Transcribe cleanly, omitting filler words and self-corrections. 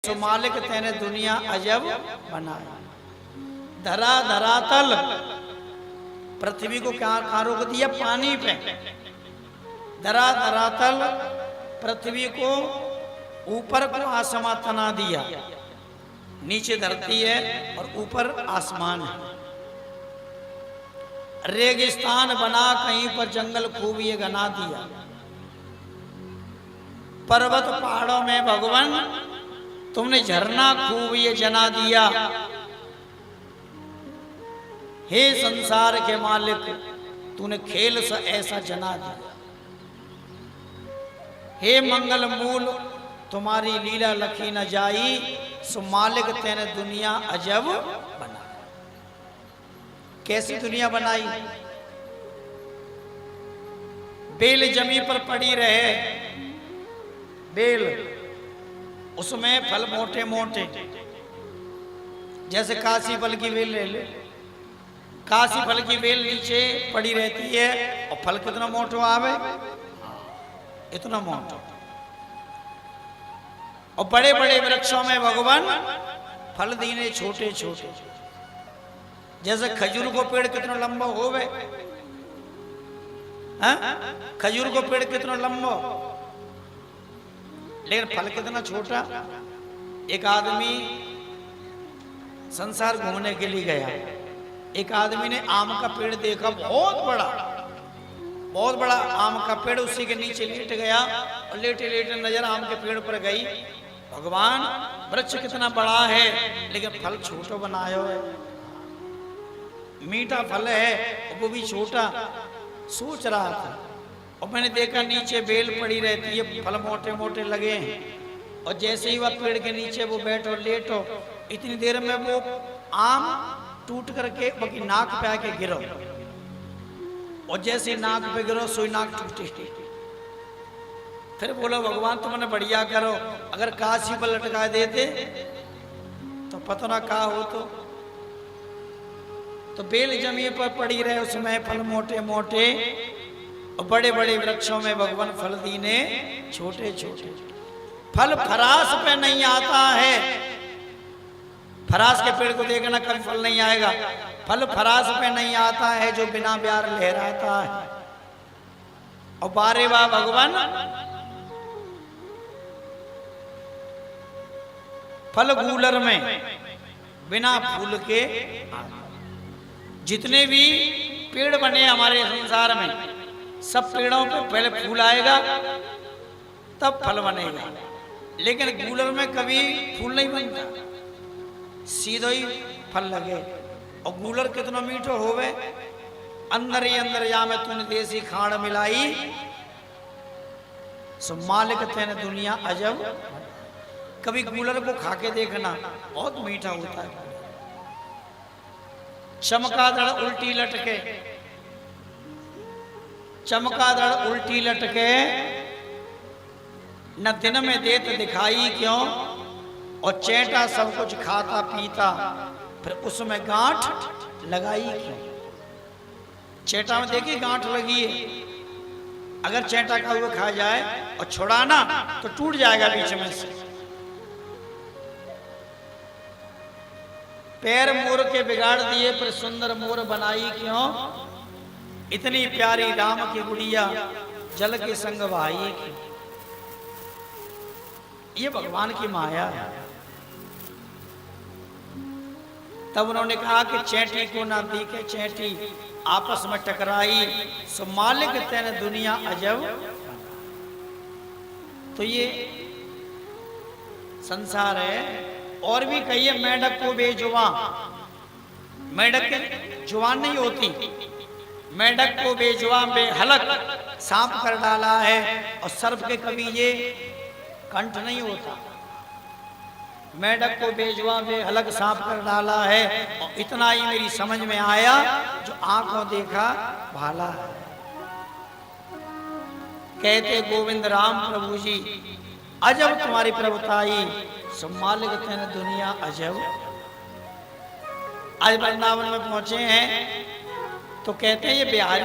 सो मालिक तेने दुनिया अजब बनाई। धरा धरातल पृथ्वी को क्या कहाँ रोक दिया? पानी पे। धरा धरातल पृथ्वी को, ऊपर को आसमां तना दिया, नीचे धरती है और ऊपर आसमान है। रेगिस्तान बना, कहीं पर जंगल खूब ये घना दिया। पर्वत पहाड़ों में भगवान तुमने झरना खूब ये जना दिया। हे संसार के मालिक, तूने खेल सा ऐसा जना दिया। हे मंगल मूल, तुम्हारी लीला लखी न जाई। सो मालिक तेने दुनिया अजब बना। कैसी दुनिया बनाई? बेल जमी पर पड़ी रहे, बेल, उसमें फल मोटे मोटे, जैसे काशी फल की बेल ले ले। काशी फल की बेल नीचे पड़ी रहती है और फल कितना मोटो आवे, इतना मोटो। और बड़े बड़े वृक्षों में भगवान फल दीने छोटे छोटे। जैसे खजूर को पेड़ कितना लंबा होवे, खजूर को पेड़ कितना लंबा, लेकिन फल कितना छोटा। एक आदमी संसार घूमने के लिए गया, एक आदमी ने आम का पेड़ देखा, बहुत बड़ा आम का पेड़। उसी के नीचे लेट गया और लेटे लेटे नजर आम के पेड़ पर गई। भगवान, वृक्ष कितना बड़ा है लेकिन फल छोटा बनाया है, मीठा फल है वो भी छोटा। सोच रहा था और मैंने देखा नीचे बेल पड़ी रहती है, फल मोटे मोटे लगे हैं। और जैसे ही वह पेड़ के नीचे वो बैठो लेटो, इतनी देर में वो आम टूट करके बाकी नाक पे आके गिरो। और जैसे नाक पे गिरो सोई नाक टूटी। फिर बोलो भगवान तुमने बढ़िया करो, अगर काशी पर लटका देते तो पता ना कहा हो। तो बेल जमीन पर पड़ी रहे, उसमें फल मोटे मोटे, और बड़े बड़े वृक्षों में भगवान फल दीने छोटे छोटे। फल फरास पे नहीं आता है। फरास के पेड़ को देखना कभी फल नहीं आएगा। फल फरास पे नहीं आता है जो बिना प्यार लहराता है। और बारे बा भगवान फल गूलर में बिना फूल के। जितने भी पेड़ बने हमारे संसार में, सब पेड़ों पे पहले फूल आएगा तब फल बनेगा। लेकिन गूलर में कभी फूल नहीं बनता, सीधो ही फल लगे। और गूलर कितना मीठो होवे, अंदर ही अंदर या में तूने देसी खाड़ मिलाई। सो मालिक तेने दुनिया अजब। कभी गूलर को खा के देखना, बहुत मीठा होता है। चमगादड़ उल्टी लटके, चमगादड़ उल्टी लटके, न दिन में देत दिखाई क्यों। और चैंटा सब कुछ खाता पीता, फिर उसमें गांठ लगाई क्यों। चैंटा में देखिए गांठ लगी है, अगर चैंटा का हुआ खा जाए और छुड़ाना तो टूट जाएगा बीच में से। पैर मोर के बिगाड़ दिए, पर सुंदर मोर बनाई क्यों। इतनी प्यारी राम की गुड़िया जल के संग भाई क्यों। ये भगवान की माया है। तब उन्होंने कहा कि चैंटी को ना दिखे चैंटी, आपस में टकराई। सो मालिक तेने दुनिया अजब। तो ये संसार है। और भी कहिए, मेंढक को बेजुबान, मेंढक के जुबान नहीं होती, मेंढक को बेजुबान बेहलक सांप कर डाला है। और सर्प के कभी ये कंठ नहीं होता। मेंढक को बेजुबान बेहलक सांप कर डाला है। और इतना ही मेरी समझ में आया, जो आंखों देखा भाला है। कहते गोविंद राम प्रभु जी, अजब तुम्हारी प्रभुताई। सो मालिक तेने दुनिया अजब। आज वृंदावन में पहुंचे हैं तो कहते हैं ये बिहारी